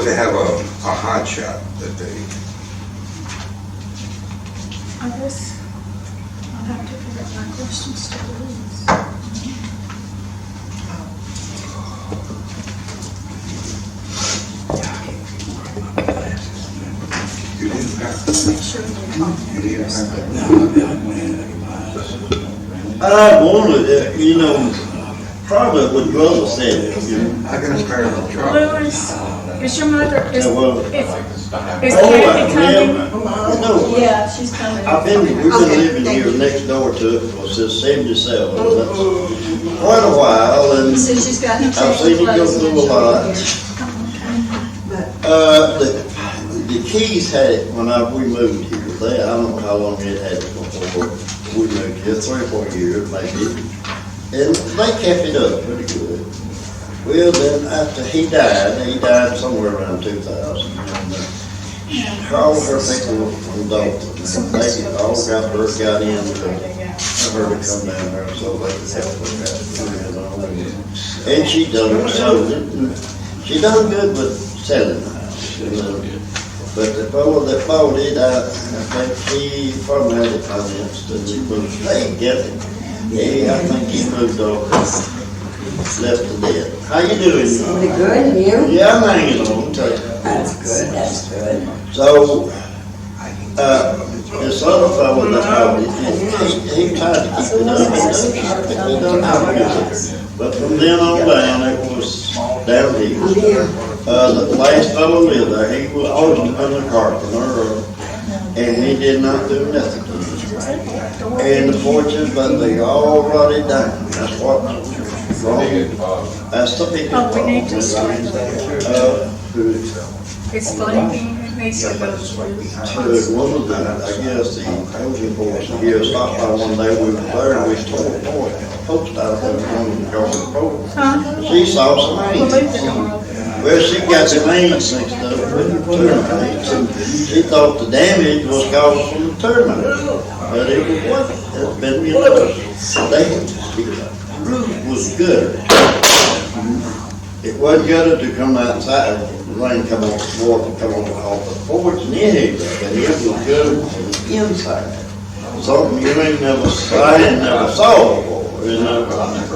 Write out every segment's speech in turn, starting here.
Do they have a hot shot that they, I guess I'll have to figure out my questions to Louise. you didn't have? Make sure you're talking. You didn't have? I wanted it, you know, probably what brother said, you know. I can spare the truck. Louis, is your mother, is Yeah, well, Kathy coming? No, Yeah, she's coming. we've been living here next door to it for since '77. That's quite a while, and So she's got to I've change seen it go clothes. through a lot. The Keys had it when we moved here. I don't know how long it had it before we moved here, 3 or 4 years maybe. And they kept it up pretty good. Well, then after he died somewhere around 2000. And all her people from Dalton, and they all got in to her to come down there so they could help her out. And she done sold it. And she done good with selling the house, you know. But the fellow that bought it, I think he probably had it financed, and he moved, they get it. Yeah, I think he moved over, left the dead. How you doing? Pretty good, and you? Yeah, I'm hanging on, tell you. That's good, that's good. So, this other fellow that bought it, he tried to keep it up, he done pretty good. But from then on down, it was downhill. I'm here. The last fellow lived there, he was always under carpenter, and he did not do nothing to it. And the porches, but they all rotted down. That's what wrong. That's the big Oh, we need to problem. It's blinking, it needs to go through. One of the, I guess, the coaching force here stopped by one day, we were there, and we tore a post out of there, one of the garden posts. Huh? She saw some We'll leave ants. the door open. Well, she got the ants mixed up with the termites, and she thought the damage was caused from the termites. But it wasn't. It's been, you know, the roof was good. It wasn't good to come outside, the rain come on the floor, come on off the porch and anything, but it was good on the inside. Something you ain't never saw and never saw before, you know,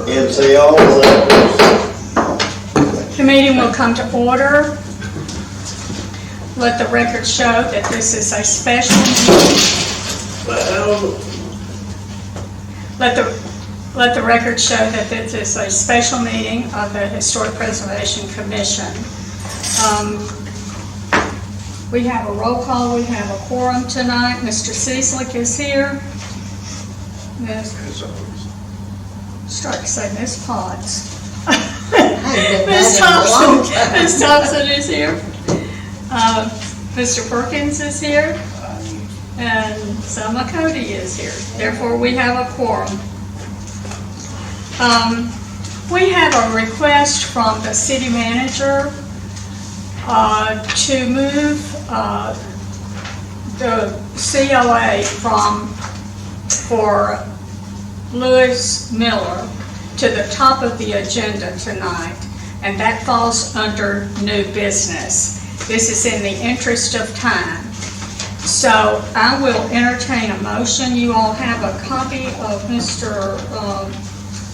and see all of that. The meeting will come to order. Let the record show that this is a special meeting. Let the record show that this is a special meeting of the Historic Preservation Commission. We have a roll call, we have a quorum tonight. Mr. Cieslik is here. Start to say Miss Potts. Miss Thompson is here. Mr. Perkins is here. And Selma Cody is here. Therefore, we have a quorum. We have a request from the city manager to move the C.O.A. for Louis Miller to the top of the agenda tonight, and that falls under new business. This is in the interest of time. So I will entertain a motion. You all have a copy of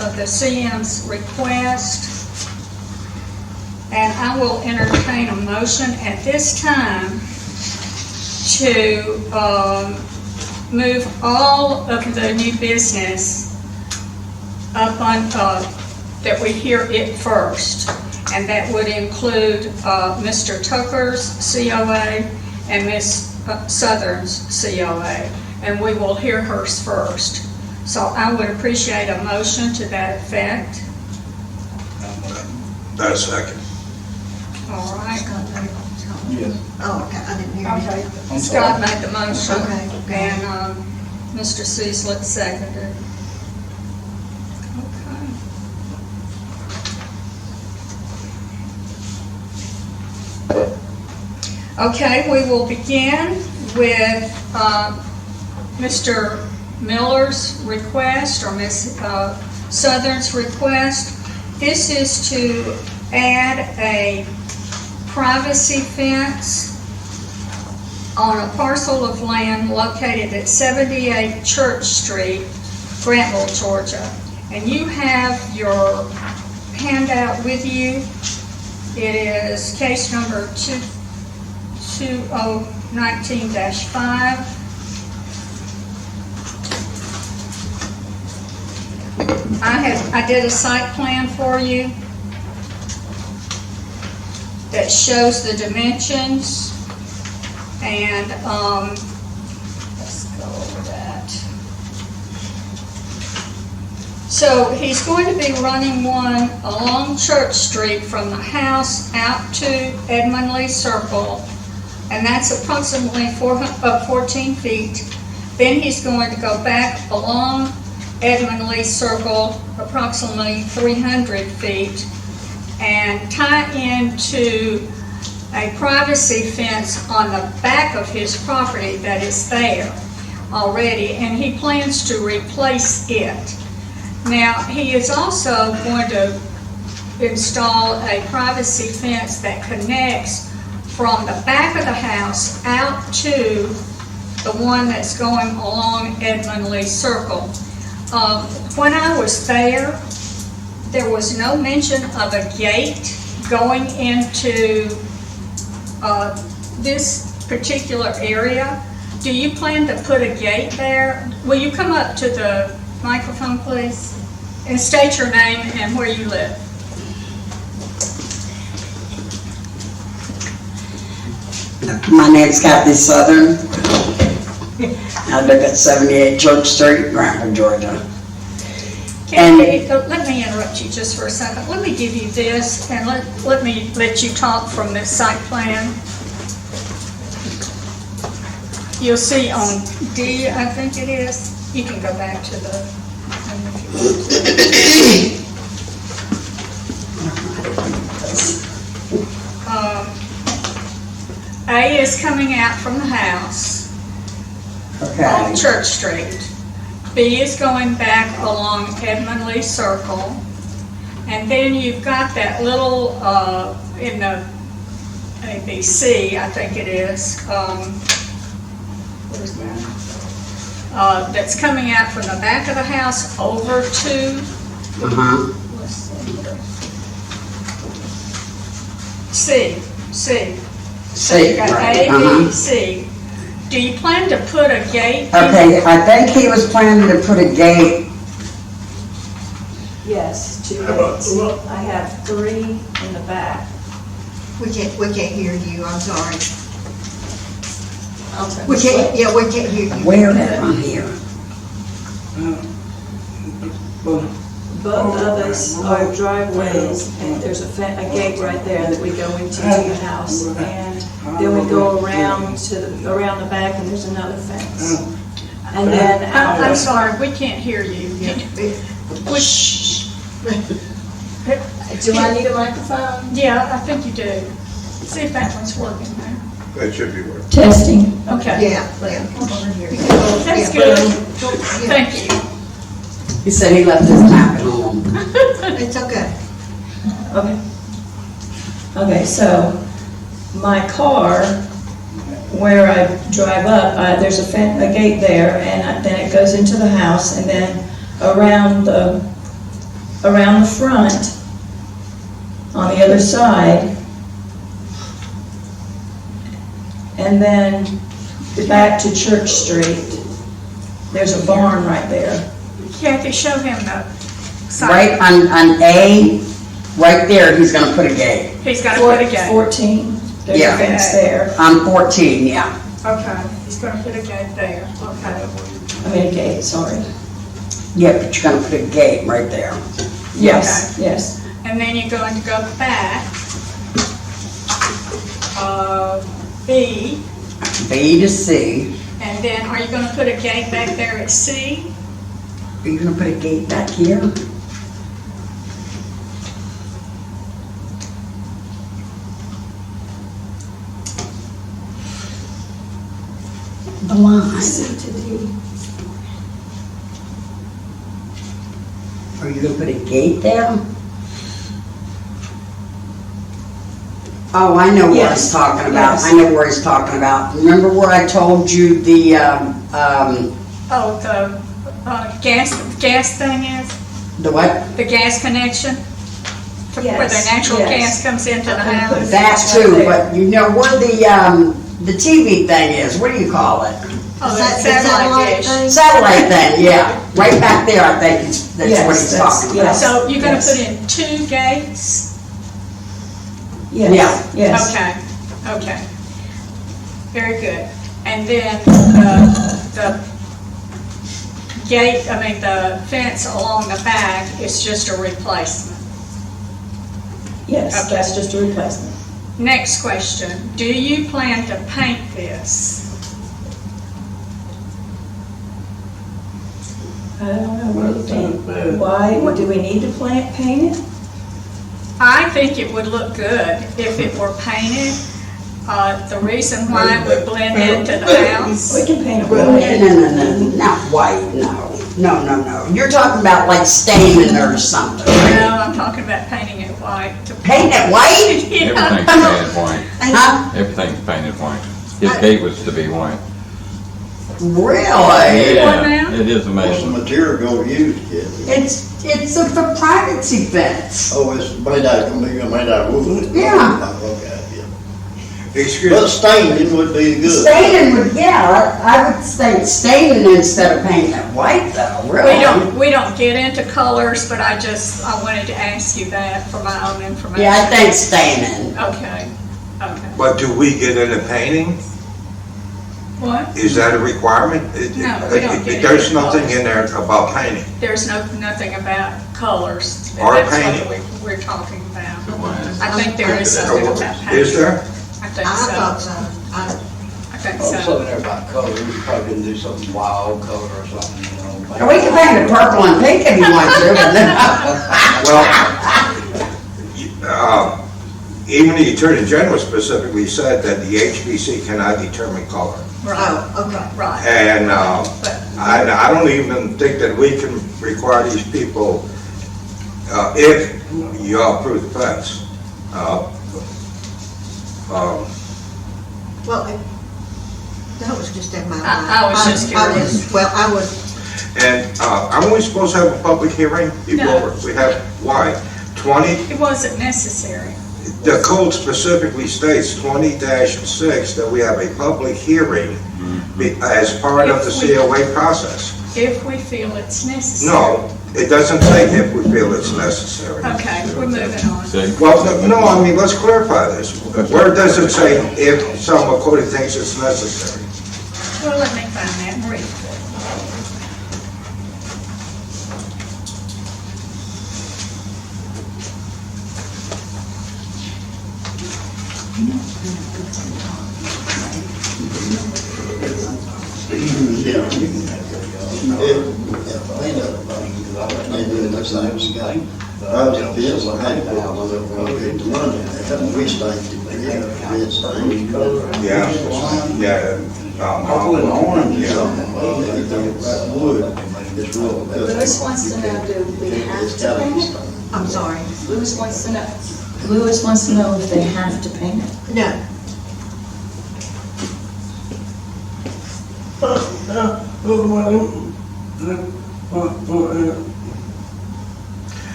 of the CM's request. And I will entertain a motion at this time to move all of the new business up on that we hear it first. And that would include Mr. Tucker's C.O.A. and Ms. Southern's C.O.A. And we will hear hers first. So I would appreciate a motion to that effect. That's second. All right. Yes. Oh, okay, I didn't hear you. Okay. Scott made the motion. Okay. And Mr. Cieslik seconded. Okay, we will begin with Mr. Miller's request, or Ms. Southern's request. This is to add a privacy fence on a parcel of land located at 78 Church Street, Grantville, Georgia. And you have your handout with you. It is case number 2019-5. I did a site plan for you that shows the dimensions, and let's go over that. So he's going to be running one along Church Street from the house out to Edmund Lee Circle, and that's approximately 14 feet. Then he's going to go back along Edmund Lee Circle, approximately 300 feet, and tie into a privacy fence on the back of his property that is there already, and he plans to replace it. Now, he is also going to install a privacy fence that connects from the back of the house out to the one that's going along Edmund Lee Circle. When I was there was no mention of a gate going into this particular area. Do you plan to put a gate there? Will you come up to the microphone, please, and state your name and where you live? My name's Kathy Southern. I live at 78 Church Street, Grantville, Georgia. Kathy, let me interrupt you just for a second. Let me give you this, and let me let you talk from this site plan. You'll see on D, I think it is. You can go back to the. A is coming out from the house on Okay. Church Street. B is going back along Edmund Lee Circle. And then you've got that little, in the ABC, I think it is, what is that? That's coming out from the back of the house over to, let's see here. C. So you got A, B, C. Do you plan to put a gate? Okay, I think he was planning to put a gate. Yes, 2 gates. I have 3 in the back. We can't hear you, I'm sorry. I'll turn We this can't, way. yeah, we can't hear you. Where from here? Both of us are driveways, and there's a gate right there that we go into the house. And then we go around around the back, and there's another fence. And then I'm out. sorry, we can't hear you. Do I need a microphone? Yeah, I think you do. See if that one's working there. That should be working. Testing. Okay. Yeah. Come over here. That's Yeah. good. Yeah. Thank you. He said he left his map at home. It's okay. Okay, so my car, where I drive up, there's a gate there, and then it goes into the house, and then around the front, on the other side, and then back to Church Street. There's a barn right there. Kathy, show him the sign. Right on A, right there, he's gonna put a gate. He's got to put a gate. 14, there's Yeah. a fence there. On 14, yeah. Okay, he's going to put a gate there. Okay. I mean, a gate, sorry. Yeah, but you're gonna put a gate right there. Yes, yes. And then you're going to go back. B, B to C. and then are you going to put a gate back there at C? Are you gonna put a gate back here? The line. C to D. Are you gonna put a gate there? Oh, I know what Yes, he's talking about. yes. I know where he's talking about. Remember where I told you the, Oh, the gas thing is, the what? the gas connection? Where the Yes, natural yes. gas comes into the I'm gonna put house? it- That too, but you know where the TV thing is, what do you call it? Oh, Is that that the satellite dish. thing? Satellite thing, yeah, right back there, I think that's what Yes, he's that's- talking about. yes. So you're gonna Yes. put in 2 gates? Yeah. Yes, yes. Okay, okay. Very good. And then the gate, the fence along the back is just a replacement. Yes, Okay. that's just a replacement. Next question, do you plan to paint this? I don't know, what do you think? Why, do we need to paint it? I think it would look good if it were painted. The reason why it would blend into the house. We can paint it No, white. no, not white, no. You're talking about like staining or something, right? No, I'm talking about painting it white. to- Paint it white? Yeah. Everything's painted white. Huh? Everything's painted white. His gate was to be white. Really? Yeah, now? it is What's the amazing. material gonna use, kid? It's a privacy fence. Oh, it's made out of wood? Yeah. Okay, yeah. Excuse But me, staining would be good. Staining would, yeah, I would say staining instead of painting it white though, really. We don't get into colors, but I wanted to ask you that for my own information. Yeah, I think staining. Okay, okay. but do we get into painting? What? Is that a requirement? No, we don't get There's into nothing colors. in there about painting. There's nothing about colors. Or That's painting. what we're talking about. I think there is something about painting. Is there? I think I thought so. so. I think Well, so. something there about color, we probably can do something wild color or something, you know. Or we can paint it purple and pink if you want to, but then. Well, even the Attorney General specifically said that the HPC cannot determine color. Right, Oh, okay. right. And But I don't even think that we can require these people, if you all approve the fence. Well, that was just in my mind. I was just curious. I was, And aren't we supposed to have a public hearing before? No. We have, why? 20, it wasn't necessary. the code specifically states 20-6 that we have a public hearing as part of the COA process. If we feel it's necessary. No, it doesn't say if we feel it's necessary. Okay, we're moving on. See? Well, no, I mean, let's clarify this. Where does it say if someone quoted thinks it's necessary? Well, let me find that and read it. Yeah. I was a fence, I had to put one up when I get the money, we stained it, red stain. Yeah. Purple and orange. Yeah. Wood, it's real. Louis wants to know, do we have to paint it? I'm sorry. Louis wants to know if they have to paint it. No,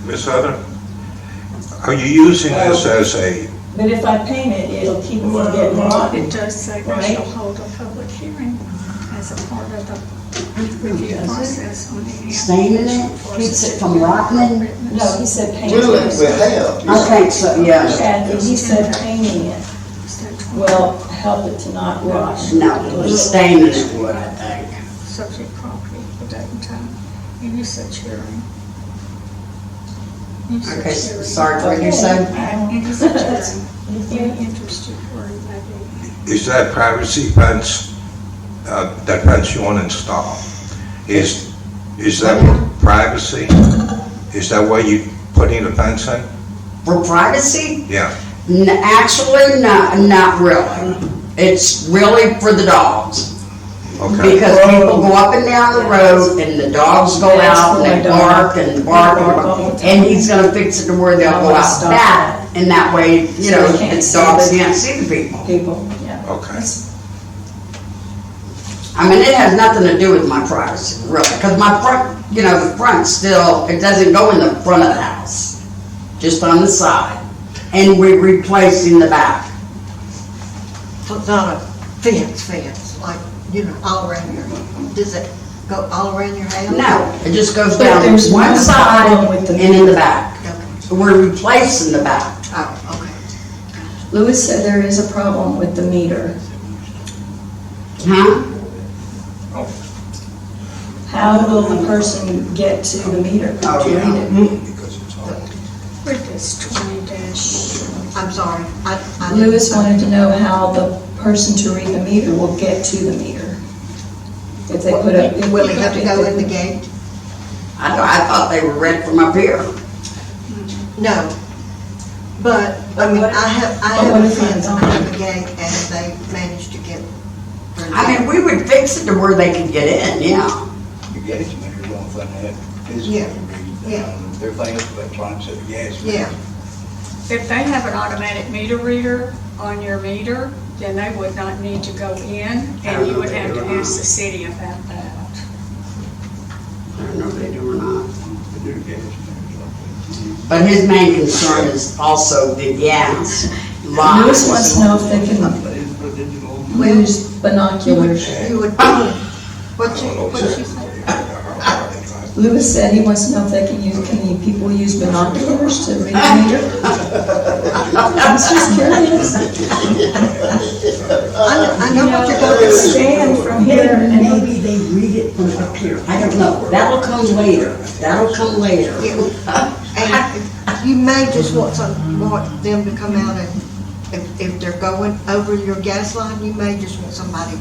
Ms. Heather, are you using this as a, But if I paint it, it'll keep it from getting rotten. It does say we Right. shall hold a public hearing as a part of the review process on any. Staining it, keeps it from rotting? No, he said painting Well, we it. have. I think so, yeah. Kathy, he said painting it will help it to not rot. No, staining it would, I think. Subject property, the date and time, any such hearing. Any such Okay, hearing. sorry, what did you say? Any such hearing, any interested party may be. is that privacy fence, that fence you want to install? Is that for privacy? Is that why you putting the fence in? For privacy? Yeah. Actually, not really. It's really for the dogs. Okay. Because people go up and down the road and the dogs go out and they bark and bark and he's gonna fix it to where they'll go out back And that way, you So know, they can't the see dogs the- can't see the people. People, yeah. Okay. I mean, it has nothing to do with my privacy, really, because my front, you know, the front still, it doesn't go in the front of the house, just on the side. And we're replacing the back. So it's not a fence, like, you know, all around your, does it go all around your house? No, it just goes But down there's one one side problem with and the- in the back. Okay. We're replacing the back. Oh, okay. Louis said there is a problem with the meter. Huh? How will the person get to the meter to Oh, yeah. read it? Because it's all. With this 20-. I'm sorry, I didn't- Louis wanted to know how the person to read the meter will get to the meter. If they put up. Will he have to go in the gate? I thought they were read from up here. No. But, I mean, I have what a if friend it's that on? have a gate and they managed to get. I mean, we would fix it to where they could get in, yeah. The gas meter's the only thing they have physically Yeah, read. yeah. Everything else electronics at the gas meter. Yeah, If they have an automatic meter reader on your meter, then they would not need to go in, and you would have to ask the city about that. I don't know if they do or not. They do gas meters. But his main concern is also the gas lines. Louis wants to know if they can use binoculars. you would, what you say? Louis said he wants to know if they can people use binoculars to read the meter? I was just curious. I know what you're You going to say. stand from here and Maybe they read it from up here. I don't know. That'll come later. That'll come later. And you may just want them to come out and, if they're going over your gas line, you may just want somebody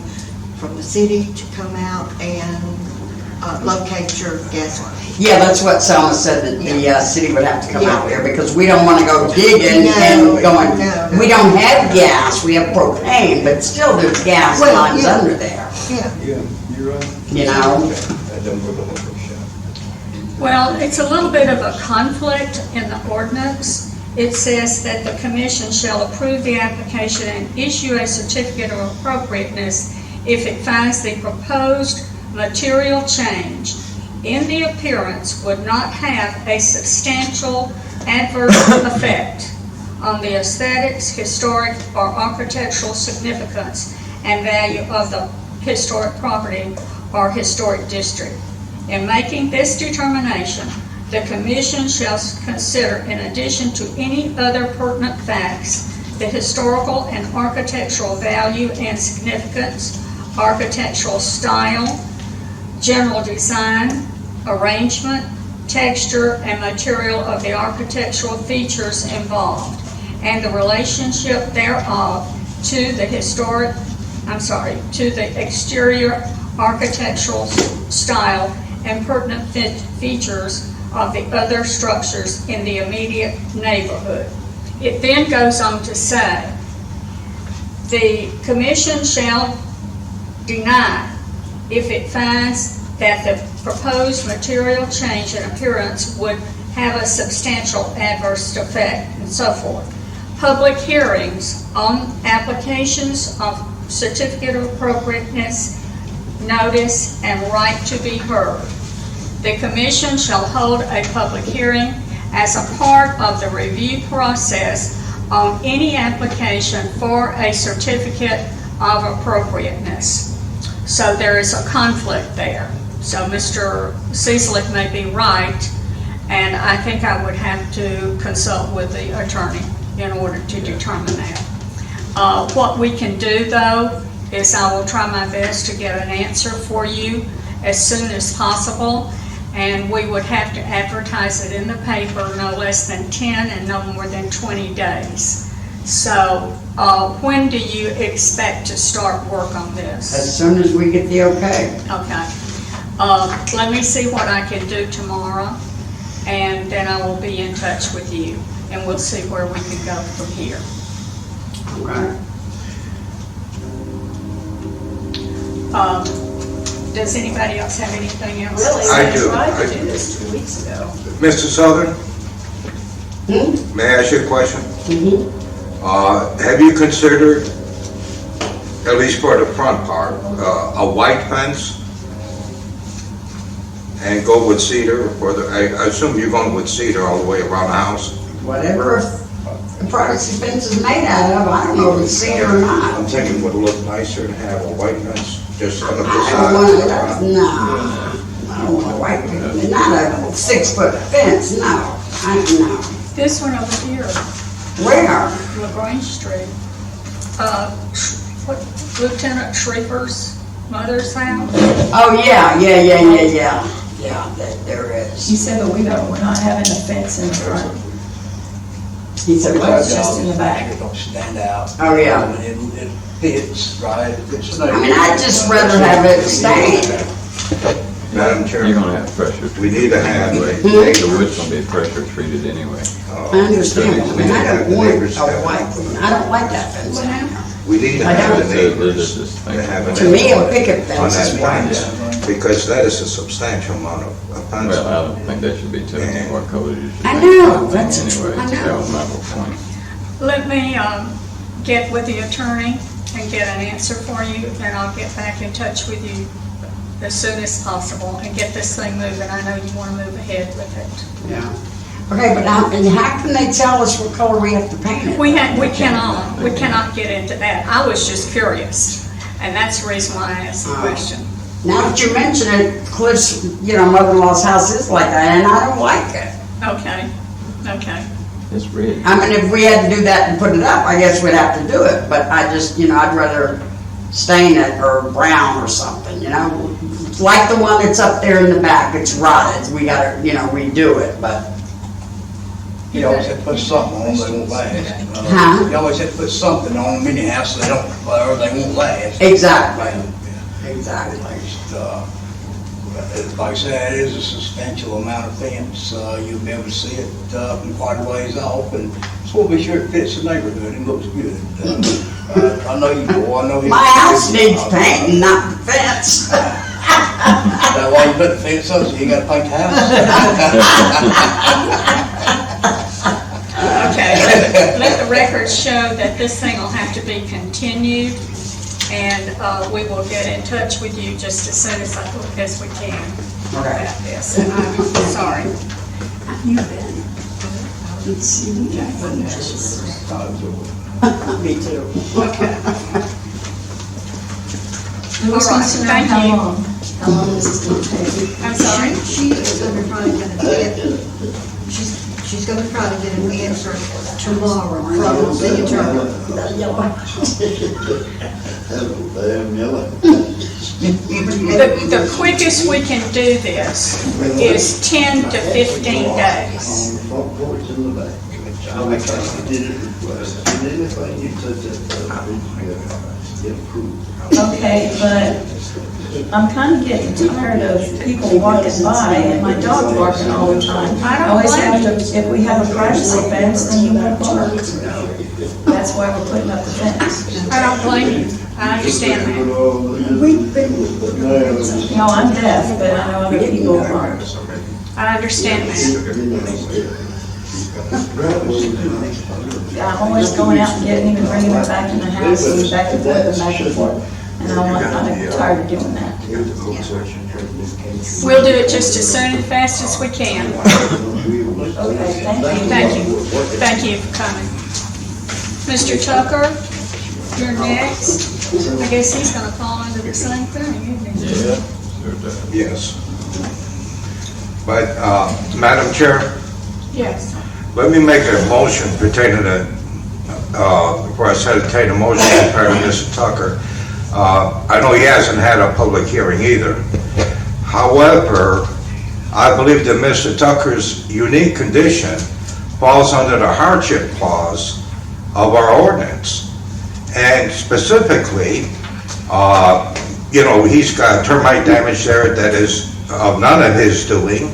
from the city to come out and locate your gas line. Yeah, that's what Selma said, that the city would have to come out there, because we don't want to go digging and going, No. we don't have gas, we have propane, but still there's gas Well, lines yeah. under there, Yeah, Yeah, you're right. you know? That don't go to the whole shop. Well, it's a little bit of a conflict in the ordinance. It says that the commission shall approve the application and issue a certificate of appropriateness if it finds the proposed material change in the appearance would not have a substantial adverse effect on the aesthetics, historic, or architectural significance and value of the historic property or historic district. In making this determination, the commission shall consider, in addition to any other pertinent facts, the historical and architectural value and significance, architectural style, general design, arrangement, texture, and material of the architectural features involved, and the relationship thereof to the to the exterior architectural style and pertinent features of the other structures in the immediate neighborhood. It then goes on to say, the commission shall deny if it finds that the proposed material change in appearance would have a substantial adverse effect, and so forth. Public hearings on applications of certificate of appropriateness, notice, and right to be heard. The commission shall hold a public hearing as a part of the review process on any application for a certificate of appropriateness. So there is a conflict there. So Mr. Cecilic may be right, and I think I would have to consult with the attorney in order to determine that. What we can do, though, is I will try my best to get an answer for you as soon as possible, and we would have to advertise it in the paper no less than 10 and no more than 20 days. So when do you expect to start work on this? As soon as we get the okay. Okay. Let me see what I can do tomorrow, and then I will be in touch with you, and we'll see where we can go from here. Okay. Does anybody else have anything else? Really, I they do. tried to do this 2 weeks ago. Mr. Southern, may I ask you a question? Mhm. Have you considered, at least for the front part, a white fence? And go with cedar for the, I assume you're going with cedar all the way around the house? Whatever the privacy fence is made out of, I don't know if it's cedar or not. I'm thinking it would look nicer to have a white fence just on the I don't want facade. to, no, I don't want a white fence, not a 6-foot fence, no, no. This one over here, Where? LaGrange Street. What, Lieutenant Shriever's mother's house? Oh, yeah. Yeah, there is. She said, but we're not having a fence in the front. He said, It's just in the back. It don't stand out. Oh, yeah. It fits, right? It fits the I mean, I'd just rather have it stained. Madam Chair, You're gonna have pressure. we need to have The wood's gonna be pressure treated anyway. I understand, but I mean, I don't want a white, I don't like that fence down there. we need to I have don't. the neighbors to have an To me, a picket on fence that is white. fence, because that is a substantial amount of fence. Well, I don't think that should be too many more colors. You should I make know, one thing that's- anyway. I know. That was my whole point. Let me get with the attorney and get an answer for you, and I'll get back in touch with you as soon as possible and get this thing moving. I know you want to move ahead with it. Yeah. Okay, but how can they tell us what color we have to paint it? We cannot get into that. I was just curious, and that's the reason why I asked the question. Now that you mention it, Cliff's, mother-in-law's house is like that, and I don't like it. Okay. It's red. I mean, if we had to do that and put it up, I guess we'd have to do it, but I just, I'd rather stain it or brown or something, Like the one that's up there in the back, it's rotted, we gotta, redo it, but. You always have to put something on them, they won't last. Huh? You always have to put something on them in your house so they don't, or they won't last. Exactly. Yeah. Exactly. Like I said, it is a substantial amount of fence, you'll be able to see it from quite a ways off, and so we'll be sure it fits the neighborhood and looks good. I know you, boy, I know you. My house needs painting, not the fence. That's why you put the fence up, so you gotta paint the house. Okay, let the records show that this thing will have to be continued, and we will get in touch with you just as soon as we can Okay. about this. And I'm sorry. Me too. Okay. It was All right, concerned thank how you. long? How long is this gonna take? I'm sorry. She is gonna try to get, she's gonna try to get an answer tomorrow from the attorney. Damn yellow. The quickest we can do this is 10 to 15 days. Front porch in the back. I think you did it request, and anything you said that, get approved. Okay, but I'm kind of getting tired of people walking by and my dog barking all the time. I don't Always blame have to, if we have a privacy fence, then you won't bark. That's why we're putting up the fence. I don't blame you. I understand that. No, I'm deaf, but I know other people aren't. I understand that. I'm always going out and getting him and bringing him back in the house and back and forth and back and forth. And I'm tired of doing that. We'll do it just as soon and fast as we can. Okay, thank you. Thank you. Thank you for coming. Mr. Tucker, you're next. I guess he's gonna fall into the same thing, isn't he? Yeah, sure does. Yes. But, Madam Chair, Yes. let me make a motion pertaining to, before I entertain a motion compared to Mr. Tucker. I know he hasn't had a public hearing either. However, I believe that Mr. Tucker's unique condition falls under the hardship clause of our ordinance. And specifically, he's got termite damage there that is of none of his doing.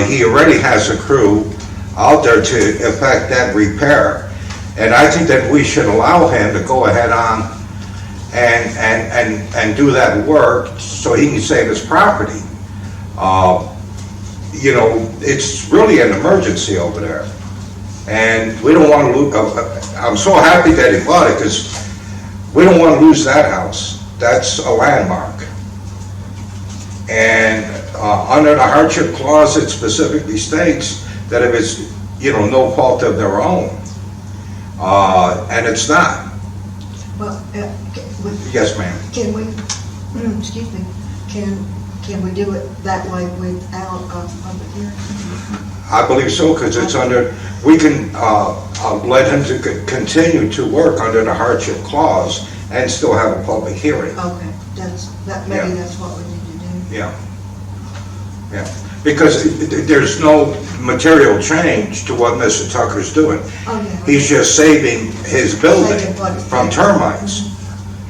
He already has a crew out there to effect that repair. And I think that we should allow him to go ahead on and do that work so he can save his property. It's really an emergency over there. And we don't want to lose, I'm so happy that he bought it, because we don't want to lose that house. That's a landmark. And under the hardship clause, it specifically states that if it's, no fault of their own, and it's not. Well, Yes, ma'am. can we, excuse me, can we do it that way without a public hearing? I believe so, because it's under, we can let him to continue to work under the hardship clause and still have a public hearing. Okay, maybe Yeah. that's what we need to do. Yeah. Yeah. Because there's no material change to what Mr. Tucker's doing. Oh, yeah. He's just saving his building Saving what- from termites.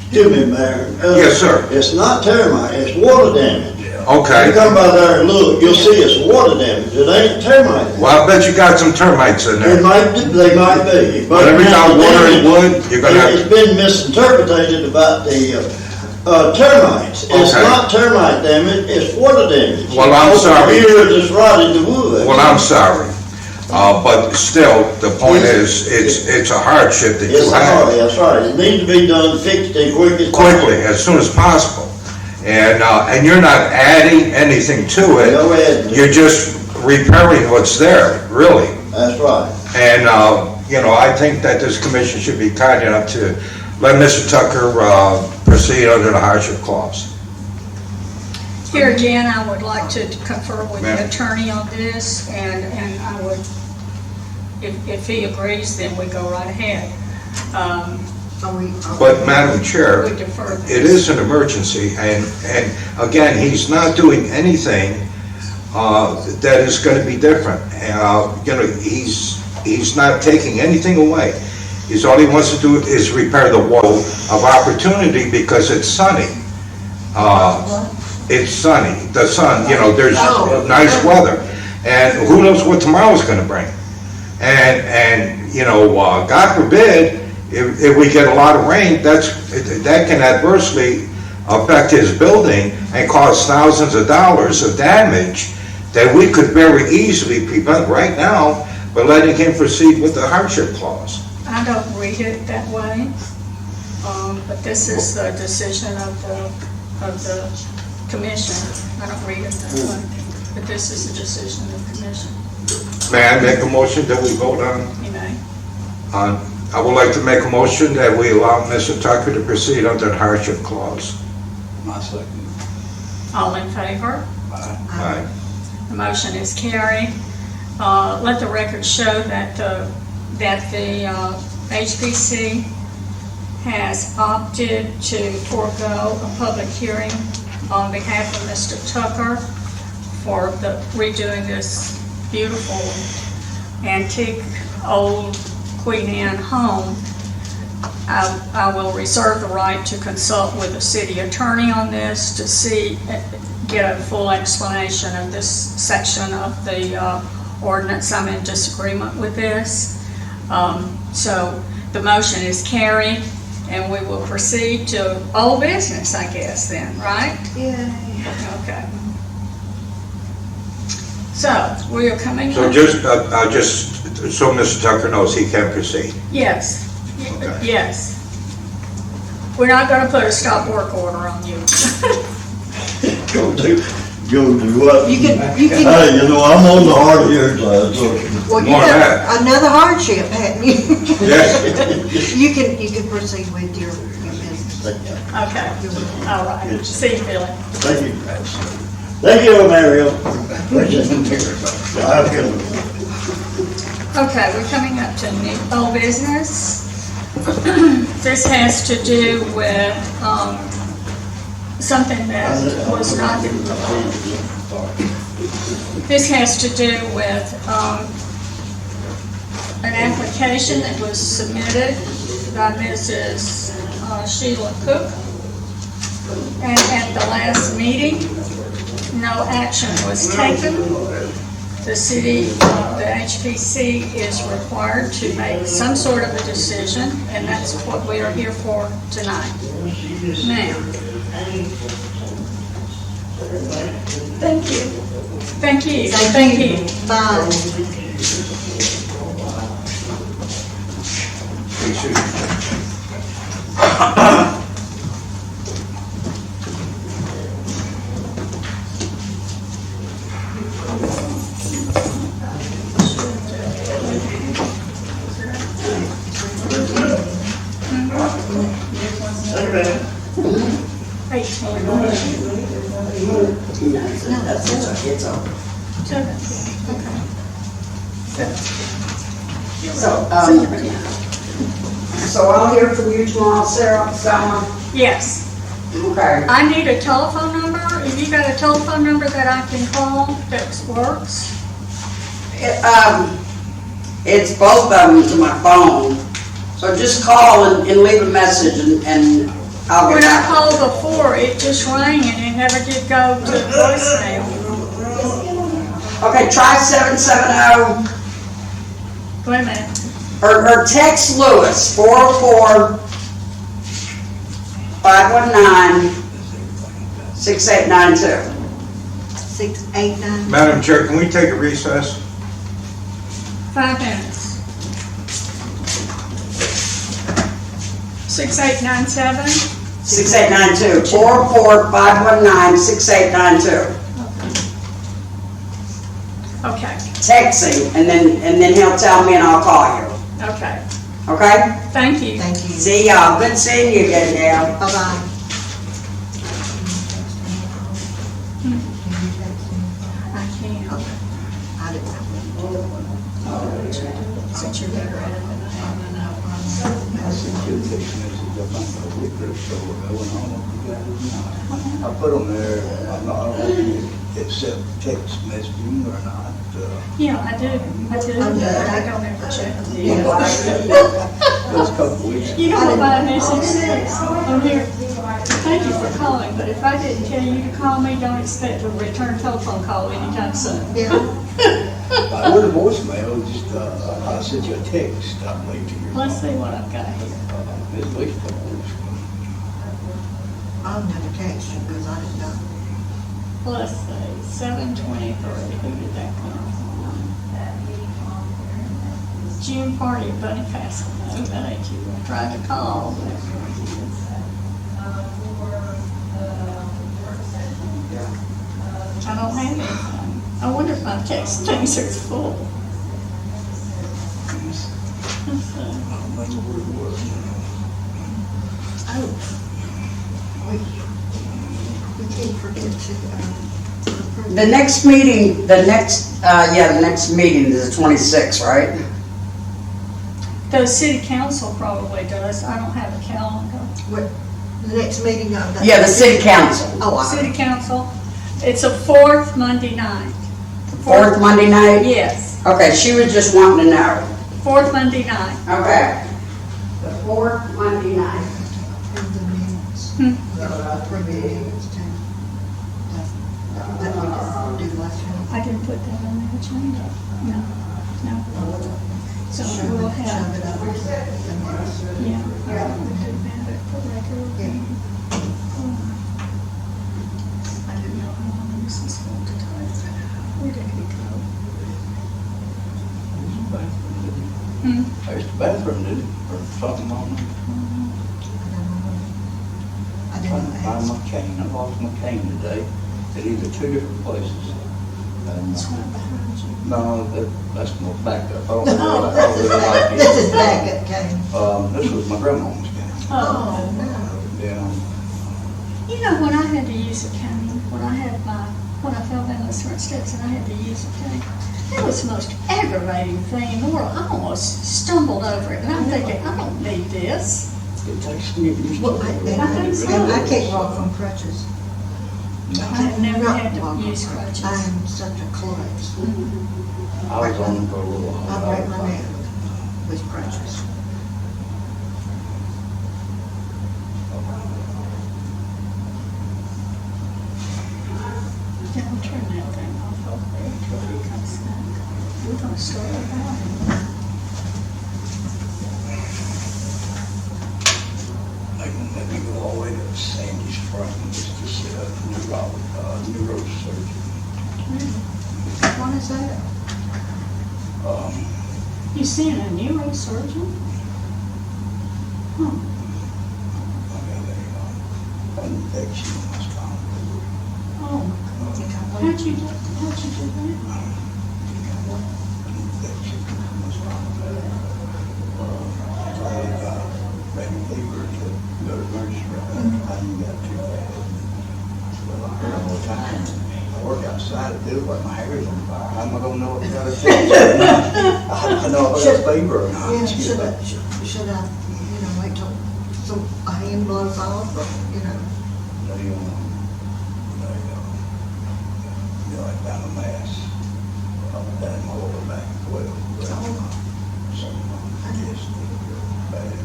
Excuse me, Mayor. Yes, sir. It's not termite, it's water damage. Okay. You come by there and look, you'll see it's water damage, it ain't termite. Well, I bet you got some termites in They there. might be. But Whenever you got water and wood, you're gonna have. It's been misinterpreted about the termites. It's Okay. not termite damage, it's water damage. Well, I'm sorry. Over here, it's rotted the wood. Well, I'm sorry. But still, the point is, it's a hardship that you Yes, have. that's right. It needs to be done, fixed as quick as possible. Quickly, as soon as possible. And you're not adding anything to No it. adding. You're just repairing what's there, really. That's right. And, I think that this commission should be kind enough to let Mr. Tucker proceed under the hardship clause. Here again, I would like to confer with the Ma'am. attorney on this, and I would, if he agrees, then we go right ahead. But Madam Chair, We defer this. it is an emergency, and again, he's not doing anything that is going to be different. He's not taking anything away. All he wants to do is repair the wall of opportunity because it's sunny. It's sunny, the sun, there's nice weather, and who knows what tomorrow's going to bring. And God forbid, if we get a lot of rain, that can adversely affect his building and cause thousands of dollars of damage that we could very easily prevent right now by letting him proceed with the hardship clause. I don't read it that way, but this is the decision of the commission. I don't read it that way, but this is the decision of the commission, May I make a motion that we vote on? I would like to make a motion that we allow Mr. Tucker to proceed under the hardship clause. My second. All in favor? Aye. The motion is carried. Let the record show that the HPC has opted to forego a public hearing on behalf of Mr. Tucker for redoing this beautiful antique old Queen Anne home. I will reserve the right to consult with the city attorney on this to get a full explanation of this section of the ordinance. I'm in disagreement with this. So the motion is carried, and we will proceed to old business, I guess, then, right? Yay. Okay. So, we are coming. So just so Mr. Tucker knows he can proceed. Yes, Okay. yes. We're not gonna put a stop work order on you. Go do what? You can, Hey, I'm on the hard here side, so. well, you More than have another hardship, haven't you? Yes. You can proceed with your business. Okay, all right. See you, Billy. Thank you. Thank you, Mario. Appreciate it. Have a good one. Okay, we're coming up to new old business. This has to do with, something that was not, this has to do with, an application that was submitted by Mrs. Sheila Cook. And at the last meeting, no action was taken. The city, the HPC is required to make some sort of a decision, and that's what we are here for tonight. Now, thank you. Thank you. Thank you. Bye. So I'll hear from you tomorrow, Sarah, Selma? Yes. Okay. I need a telephone number. Have you got a telephone number that I can call that works? It's both of them to my phone, so just call and leave a message and I'll get When I back. called before, it just rang and it never did go to voicemail. Okay, try 770, Wait a minute. or text Lewis, 404-519-6892. 689. Madam Chair, can we take a recess? 5 minutes. 6897? 6892, 404-519-6892. Okay, Texting, and then he'll tell me and I'll call you, okay. okay? Thank you. Thank you. See y'all, good seeing you again, Dale. Bye-bye. I can't. I didn't know. Since you're better at it than I am, I know. I sent you a text message about the liquor store going on. I put them there, I don't know if you accept text messaging or not. Yeah, I do, but I don't ever check. Those couple weeks. You know what my message says on here? Thank you for calling, but if I didn't tell you to call me, don't expect a return telephone call anytime soon. Yeah, I wrote a voicemail, just, I sent you a text, I believe, to your. Let's see what I've got here. At least a couple weeks. I'll never text you because I didn't know. Let's see, 723, who did that come from? June party at Bunny Castle, no, that ain't you, I tried to call. I don't have anything. I wonder if my text things are full. Let's see. Oh. We can't forget to, The next meeting, the next meeting is the 26th, right? The city council probably does, I don't have a calendar. what, the next meeting of the. Yeah, the city council. Oh, City council, it's a fourth Monday night. Fourth Monday night? Yes, Okay, she was just wanting to know. fourth Monday night. Okay. The fourth Monday night. Approve the minutes. Approve the minutes too. That we did do last week. I didn't put that on the agenda. No. So we'll have, Shove it up. The minutes. yeah, we'll do that at the regular Yeah. meeting. I didn't know how long this was going to take. Where did we go? I used to bathroom, did it, or something on it. I Trying to didn't find ask. my cane, I lost my cane today, at either two different places. And, It's right behind you. no, that's more back up, I don't Oh, really like it. this is backup game. This was my grandma's cane, Oh, yeah. you know, when I had to use a cane, when I fell down those front steps and I had to use a cane, that was the most aggravating thing in the world. I almost stumbled over it, and I'm thinking, I don't need this. It takes me used to Well, it. and I can't walk on crutches. I've never Not had walk to on use crutches. crutches. I am such a klutz. I was on it for a little I while. break my neck with crutches. Yeah, I'll turn that thing off over there until it comes back. We're gonna start it out. They won't let me go all the way to Sandy's front just to see a neurosurgeon. What is that? Um, You seeing a neurosurgeon? Huh. infection in my stomach. Oh, how'd you do that? Infection in my stomach. I got baby fever to go to emergency room. I didn't got too bad. Well, I heard all the time. I work outside, it feels like my hair is on fire. How am I gonna know if I got a fever or not? I know if I got a fever or not. Yeah, should I, wait till some hand blows off, or, I found a mass. Down my lower back, well, yes, bad.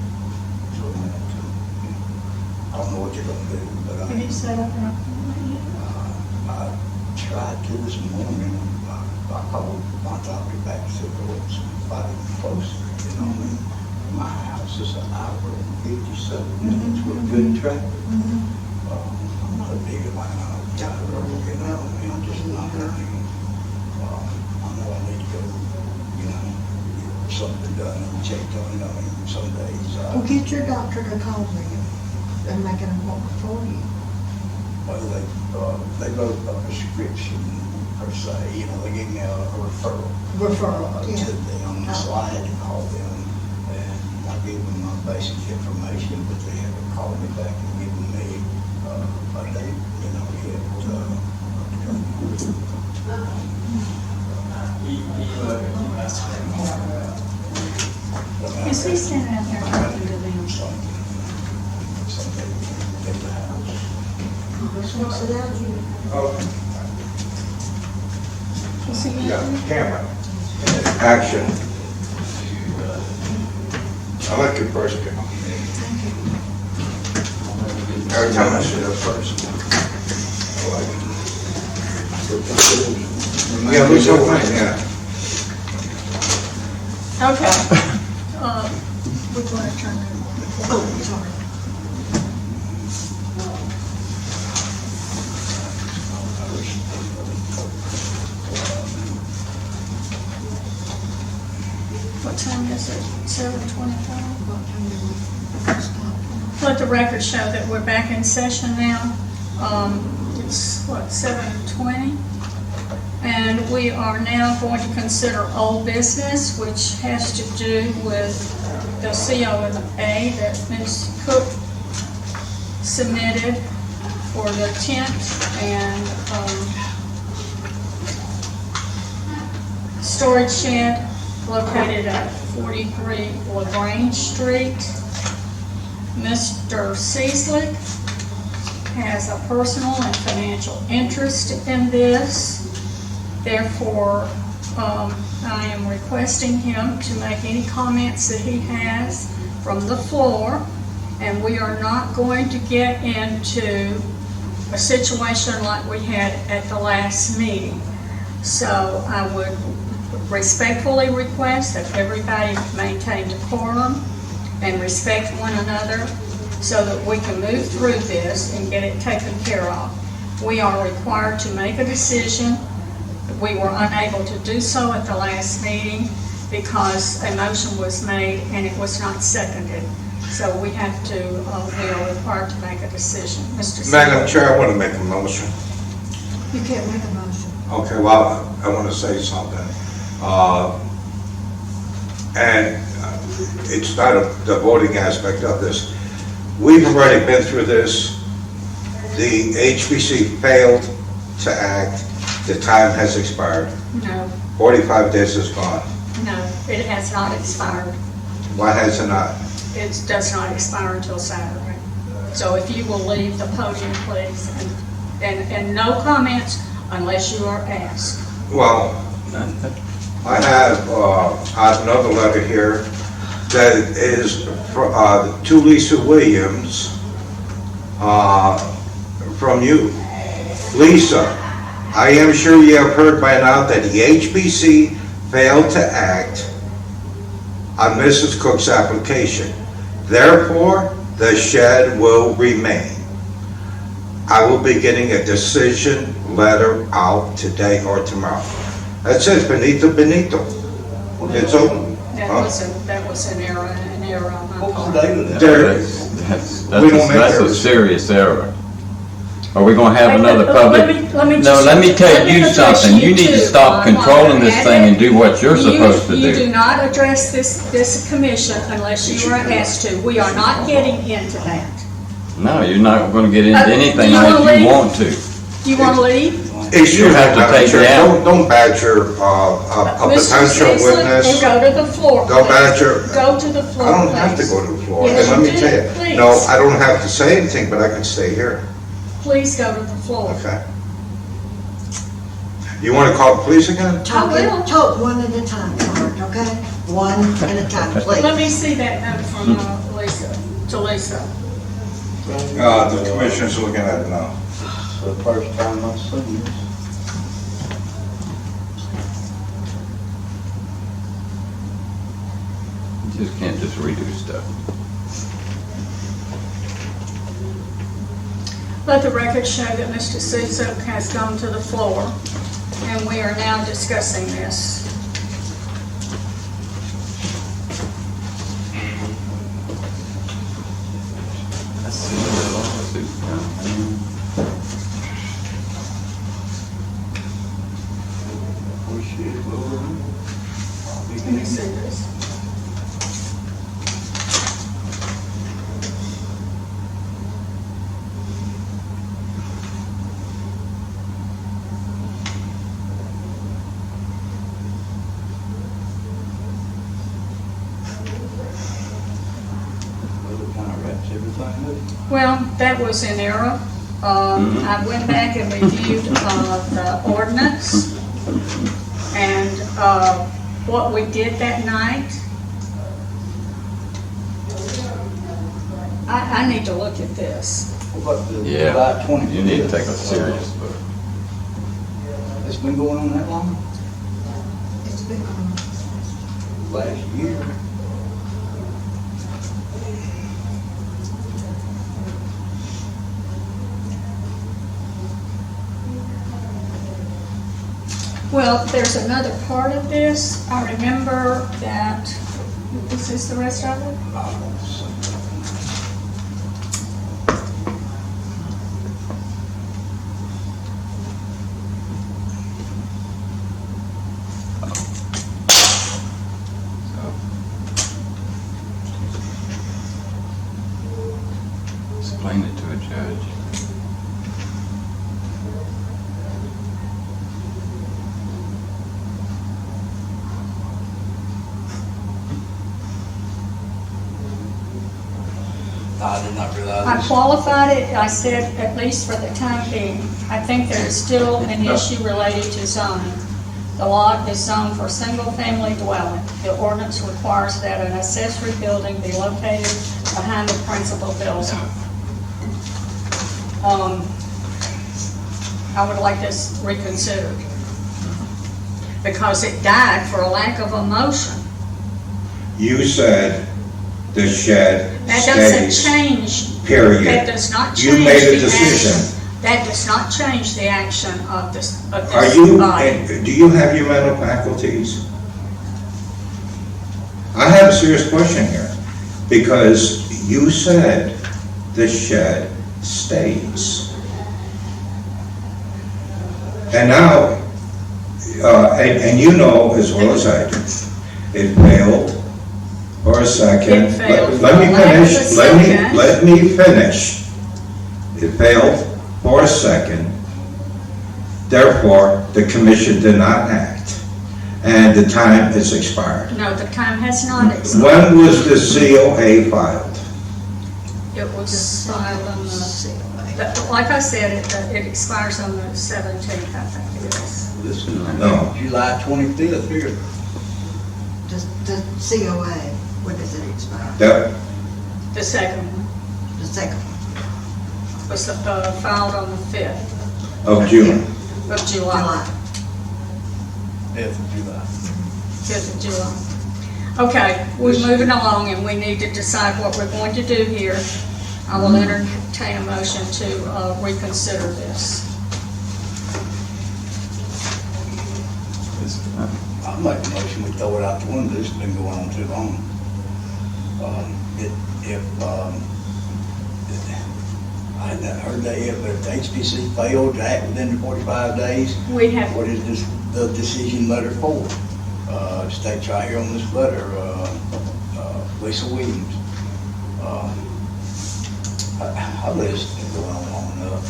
So, I don't know what you're gonna do, but Have you set up an I tried to this morning. I called my doctor back and said, well, it's somebody closer, My house is an hour and 57 minutes with good traffic. I'm not a big amount of driver, I'm just not running. I know I need to go, get something done and checked on, some days. well, get your doctor to call me and make an appointment for you. Well, they wrote a prescription per se, they gave me a referral. Referral, yeah. To them, so I had to call them, and I gave them my basic information, but they had to call me back and give me a date, Is he standing out there talking to them? Something in the house. Just want to sit down, Is he in Yeah, there? camera. Action. I like your first go. Every time I see that first. I like it. Yeah, looks so fine, yeah. Okay. Which one to turn it? Oh, sorry. What time is it? 7:25? Let the record show that we're back in session now. It's, 7:20? And we are now going to consider old business, which has to do with the C.O.A. that Ms. Cook submitted for the tent and storage shed located at 43 LaGrange Street. Mr. Seaslick has a personal and financial interest in this. Therefore, I am requesting him to make any comments that he has from the floor, and we are not going to get into a situation like we had at the last meeting. So I would respectfully request that everybody maintain decorum and respect one another so that we can move through this and get it taken care of. We are required to make a decision. We were unable to do so at the last meeting because a motion was made and it was not seconded. So we have to, we are required to make a decision. Mr. Madam Chair, I want to make a motion. You can't make a motion. Okay, well, I want to say something. It's not the voting aspect of this. We've already been through this. The HPC failed to act. The time has expired. No, 45 days is gone. no, it has not expired. Why has it not? It does not expire until Saturday. So if you will leave the podium, please, and no comments unless you are asked. Well, I have another letter here that is to Lisa Williams from you. Lisa, I am sure you have heard by now that the HPC failed to act on Mrs. Cook's application. Therefore, the shed will remain. I will be getting a decision letter out today or tomorrow. That says Benito. It's open. That was an error on my What was part. the date of that? There, That's We don't make a errors. serious error. Are we gonna have another public? Let me No, just- let me tell you address something. You you need to too, stop Ron, controlling this while thing we're and do what you're at it. supposed to You do do. not address this commission unless you are asked to. We are not getting into that. No, you're not gonna get into anything you wanna unless you leave? want to. Do you want to leave? Excuse me, have to Madam take Chair, it out. don't badger a Mr. potential Cecil, witness. Go to the floor. Go please. badger. Go to the floor, I don't have to please. go to the floor. Yes, And let you me do, tell you, please. no, I don't have to say anything, but I can stay here. Please go to the floor. Okay. You want to call the police again? will. Talk one at a time, Mark, okay? One at a time, please. Let me see that note from Lisa, to Lisa. The commissioner's looking at it now. It's the first time I've seen this. You just can't just redo stuff. Let the record show that Mr. Cecil has gone to the floor, and we are now discussing this. Let me see this. Well, it kind of wraps everything up. Well, that was in error. I went back and reviewed the ordinance, and what we did that night. I need to look at this. What about the Yeah, July 25th? you need to take a serious look. It's been going on that long? It's been going Last year. Well, there's another part of this. I remember that, is this the rest of it? I don't see. Explain it to a judge. I did not I realize. qualified it, I said, at least for the time being. I think there is still an issue related to zoning. The lot is zoned for single-family dwelling. The ordinance requires that an accessory building be located behind the principal building. I would like this reconsidered, because it died for a lack of a motion. You said the shed That doesn't stays, change. period. That does not change. You made a the decision. action. That does not change the action of this Are you, body. do you have your mental faculties? I have a serious question here, because you said the shed stays. And now, and you know as well as I do, it failed for a second. It failed Let me for lack of a finish, second. let me finish. It failed for a second. Therefore, the commission did not act, and the time is expired. No, the time has not expired. When was the COA filed? It was filed on like I said, it expires on the 17th, I think it is. This is No. July 25th here. The C.O.A., when does it expire? That, The second one The second one? was filed on the 5th of June. of July. 5th of July. 5th of July. Okay, we're moving along, and we need to decide what we're going to do here. I will entertain a motion to reconsider this. I'll make a motion, we throw it out the window, this has been going on too long. not heard that yet, but if the HPC failed to act within the 45 days, We have, what is this, the decision letter for? States right here on this letter, Lisa Williams. I listen to go on long enough.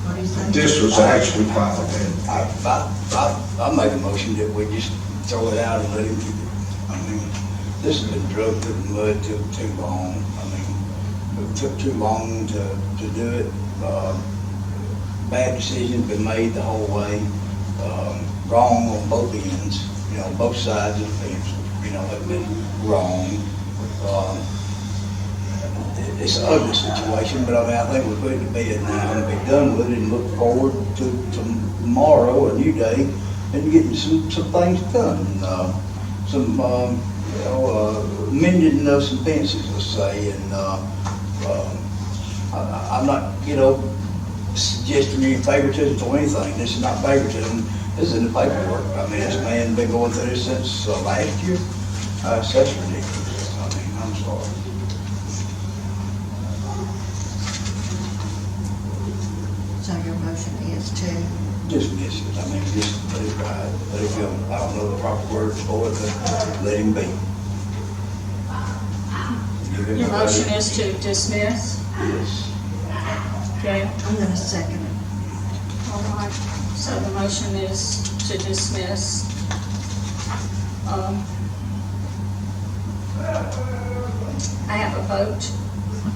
What do you think? This was actually filed in. I make a motion that we just throw it out and let him keep it. I mean, this has been drugged through the mud too long. I mean, it took too long to do it. Bad decisions been made the whole way. Wrong on both ends, you know, both sides of the fence, you know, have been wrong. It's an ugly situation, but I mean, I think we're putting it to bed now and be done with it and look forward to tomorrow, a new day, and getting some things done. Mending of some fences, let's say, and I'm not, you know, suggesting any favoritism to anything. This is not favoritism. This is in the paperwork. I mean, this man been going through this since last year. That's ridiculous. I mean, I'm sorry. So your motion is to, Dismiss it. I mean, just let it ride. Let it go. I don't know the proper words for it, but let him be. Give him your a motion vote. is to dismiss, Yes. okay? I'm gonna second it. All right, so the motion is to dismiss. I have a vote,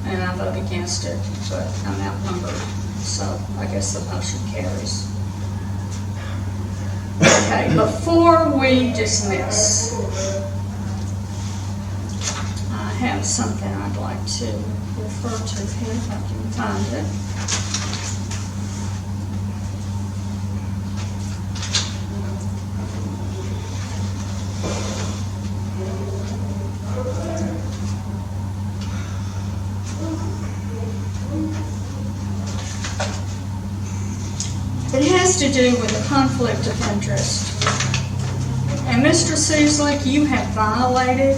and I vote against it, but I'm outnumbered, so I guess the motion carries. Okay, before we dismiss, I have something I'd like to refer to here, if I can find it. It has to do with a conflict of interest. And Mr. Sueslick, you have violated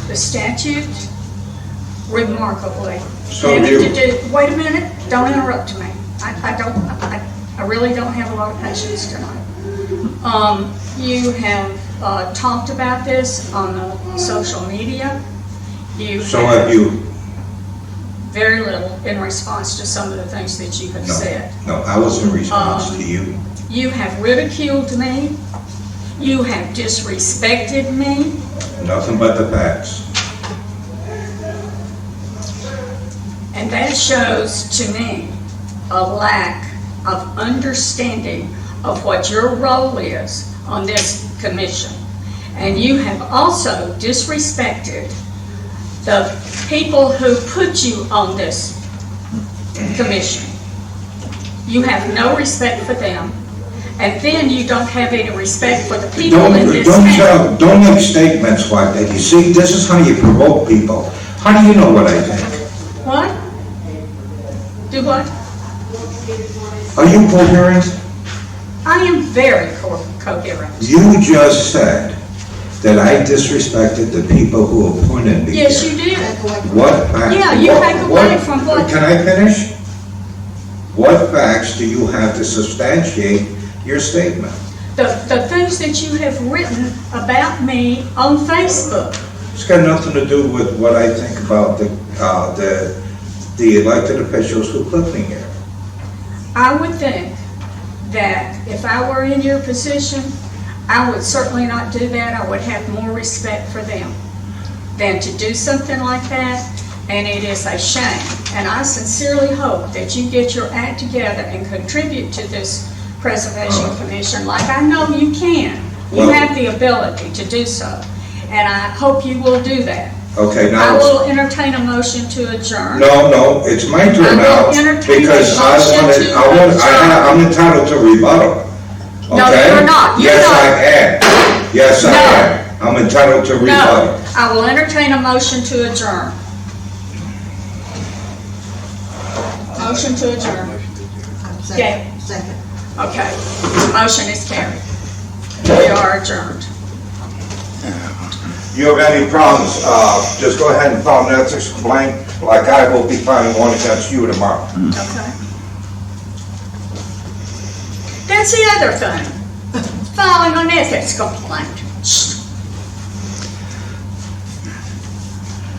the statute remarkably. So You do- need to do- Wait a minute, don't interrupt me. I really don't have a lot of patience tonight. You have talked about this on the social media. You So have you. very little in response to some of the things that you have No, said. no, I was in response to you. You have ridiculed me. You have disrespected me. Nothing but the facts. And that shows to me a lack of understanding of what your role is on this commission. And you have also disrespected the people who put you on this commission. You have no respect for them, and then you don't have any respect for the people in this town. Don't make statements like that. You see, this is how you provoke people. How do you know what I think? What? Do what? Are you coherent? I am very coherent. You just said that I disrespected the people who appointed me. Yes, here. you did. What facts? Yeah, you take away from what- Can I finish? What facts do you have to substantiate your statement? The things that you have written about me on Facebook. It's got nothing to do with what I think about the elected officials who put me here. I would think that if I were in your position, I would certainly not do that. I would have more respect for them than to do something like that, and it is a shame. And I sincerely hope that you get your act together and contribute to this Preservation Commission like I know you can. You Well- have the ability to do so, and I hope you will do that. Okay, I now, will entertain a motion to adjourn. no, it's my I turn will now, entertain because a motion to adjourn. I'm entitled to rebuttal. No, Okay? you're not. You're Yes, not. I am. Yes, I No. am. I'm entitled to No, rebuttal. I will entertain a motion to adjourn. Motion to adjourn. I'm Yeah. second. Okay, motion is carried. We are adjourned. You have any problems, just go ahead and file an ethics complaint like I will be filing one against you tomorrow. Okay. That's the other thing, filing an ethics complaint.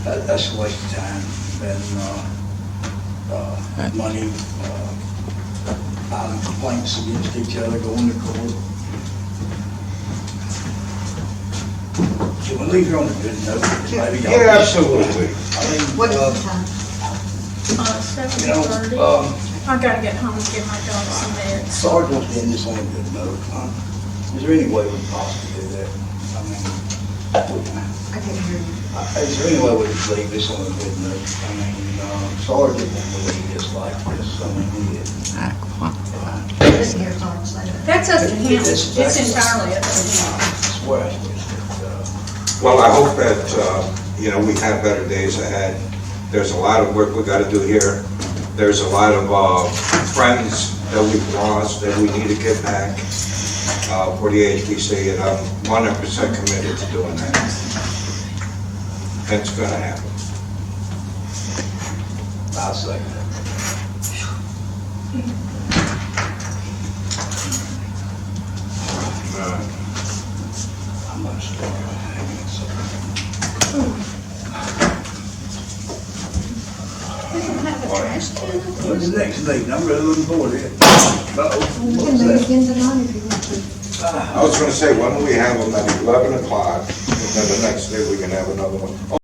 That's a waste of time and, money, filing complaints against each other, going to court. Can we leave her on a good note? Maybe y'all Yeah, just- absolutely. I mean, What is the time? you know, 7:30. I gotta get home and give my dog some meds. Sarge wants to end this on a good note. Is there any way we can possibly do that? I mean, I can't hear you. is there any way we could leave this on a good note? I mean, Sarge didn't want to leave this like this, I mean, he did. I didn't hear Sarge say that. That's up to him, It's- it's entirely up to him. Swear I wish that, Well, I hope that, we have better days ahead. There's a lot of work we gotta do here. There's a lot of friends that we've lost that we need to get back for the HPC, and I'm 100% committed to doing that. It's gonna happen. I'll say that. I'm not sure. We don't have a trash can. What's the next meeting? I'm really looking forward to it. Uh-oh. We What's can do it that? again tonight if you want to. I was gonna say, why don't we have them at 11 o'clock, and then the next day we can have another one.